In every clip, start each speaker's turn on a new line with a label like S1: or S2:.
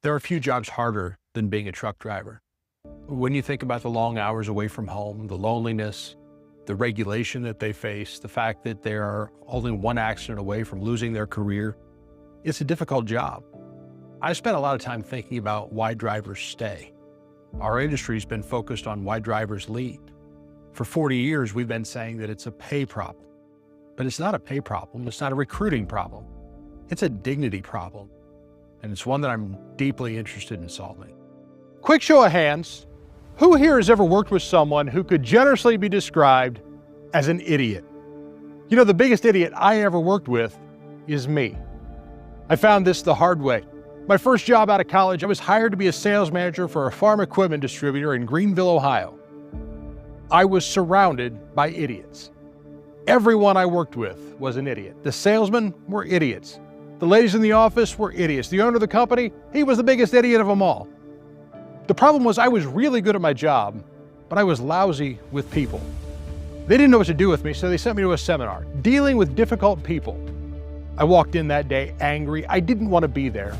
S1: There are few jobs harder than being a truck driver. When you think about the long hours away from home, the loneliness, the regulation that they face, the fact that they are only one accident away from losing their career, it's a difficult job. I spent a lot of time thinking about why drivers stay. Our industry's been focused on why drivers leave. For 40 years, we've been saying that it's a pay problem. But it's not a pay problem, it's not a recruiting problem. It's a dignity problem. And it's one that I'm deeply interested in solving.
S2: Quick show of hands, who here has ever worked with someone who could generously be described as an idiot? You know, the biggest idiot I ever worked with is me. I found this the hard way. My first job out of college, I was hired to be a sales manager for a farm equipment distributor in Greenville, Ohio. I was surrounded by idiots. Everyone I worked with was an idiot. The salesmen were idiots. The ladies in the office were idiots. The owner of the company, he was the biggest idiot of them all. The problem was I was really good at my job, but I was lousy with people. They didn't know what to do with me, so they sent me to a seminar, dealing with difficult people. I walked in that day angry. I didn't want to be there.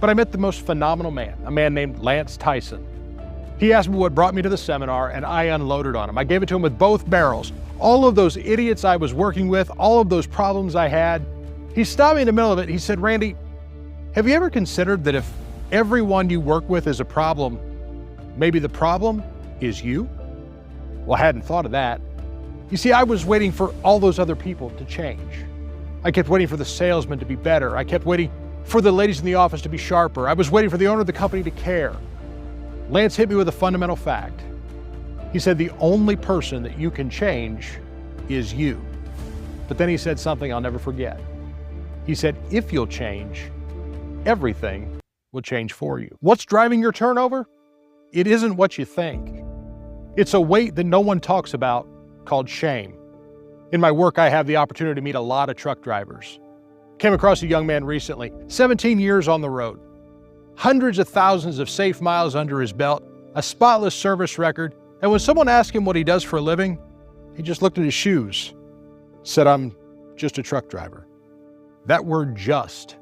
S2: But I met the most phenomenal man, a man named Lance Tyson. He asked me what brought me to the seminar, and I unloaded on him. I gave it to him with both barrels. All of those idiots I was working with, all of those problems I had. He stopped me in the middle of it. He said, "Randy, have you ever considered that if everyone you work with is a problem, maybe the problem is you?" Well, I hadn't thought of that. You see, I was waiting for all those other people to change. I kept waiting for the salesman to be better. I kept waiting for the ladies in the office to be sharper. I was waiting for the owner of the company to care. Lance hit me with a fundamental fact. He said, the only person that you can change is you. But then he said something I'll never forget. He said, if you'll change, everything will change for you. What's driving your turnover? It isn't what you think. It's a weight that no one talks about called shame. In my work, I have the opportunity to meet a lot of truck drivers. Came across a young man recently, 17 years on the road, hundreds of thousands of safe miles under his belt, a spotless service record, and when someone asked him what he does for a living, he just looked at his shoes, said, "I'm just a truck driver." That word "just"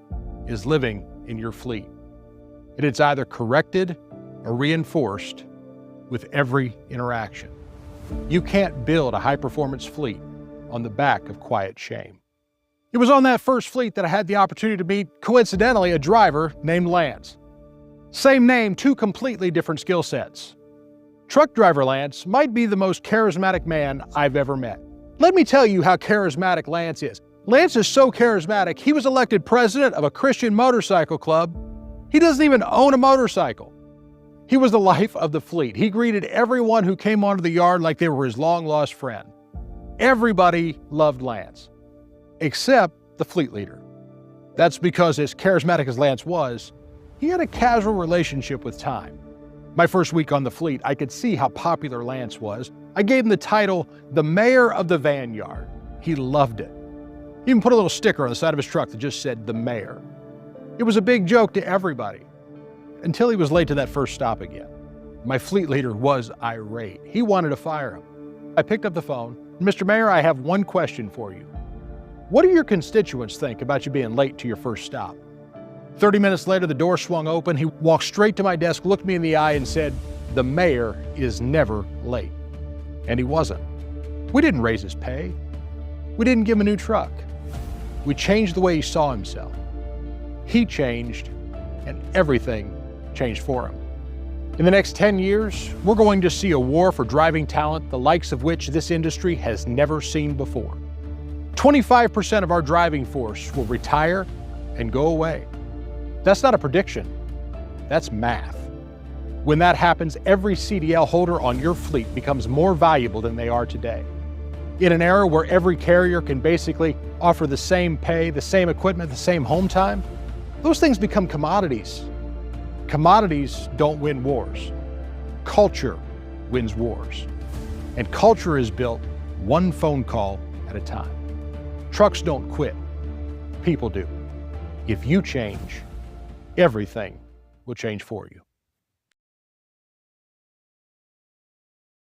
S2: is living in your fleet. And it's either corrected or reinforced with every interaction. You can't build a high-performance fleet on the back of quiet shame. It was on that first fleet that I had the opportunity to meet, coincidentally, a driver named Lance. Same name, two completely different skill sets. Truck driver Lance might be the most charismatic man I've ever met. Let me tell you how charismatic Lance is. Lance is so charismatic, he was elected president of a Christian motorcycle club. He doesn't even own a motorcycle. He was the life of the fleet. He greeted everyone who came onto the yard like they were his long-lost friend. Everybody loved Lance, except the fleet leader. That's because, as charismatic as Lance was, he had a casual relationship with time. My first week on the fleet, I could see how popular Lance was. I gave him the title, the mayor of the van yard. He loved it. He even put a little sticker on the side of his truck that just said, "The mayor." It was a big joke to everybody, until he was late to that first stop again. My fleet leader was irate. He wanted to fire him. I picked up the phone. "Mr. Mayor, I have one question for you. What do your constituents think about you being late to your first stop?" 30 minutes later, the door swung open. He walked straight to my desk, looked me in the eye and said, "The mayor is never late." And he wasn't. We didn't raise his pay. We didn't give him a new truck. We changed the way he saw himself. He changed, and everything changed for him. In the next 10 years, we're going to see a war for driving talent, the likes of which this industry has never seen before. 25% of our driving force will retire and go away. That's not a prediction, that's math. When that happens, every CDL holder on your fleet becomes more valuable than they are today. In an era where every carrier can basically offer the same pay, the same equipment, the same home time, those things become commodities. Commodities don't win wars. Culture wins wars. And culture is built one phone call at a time. Trucks don't quit, people do. If you change, everything will change for you.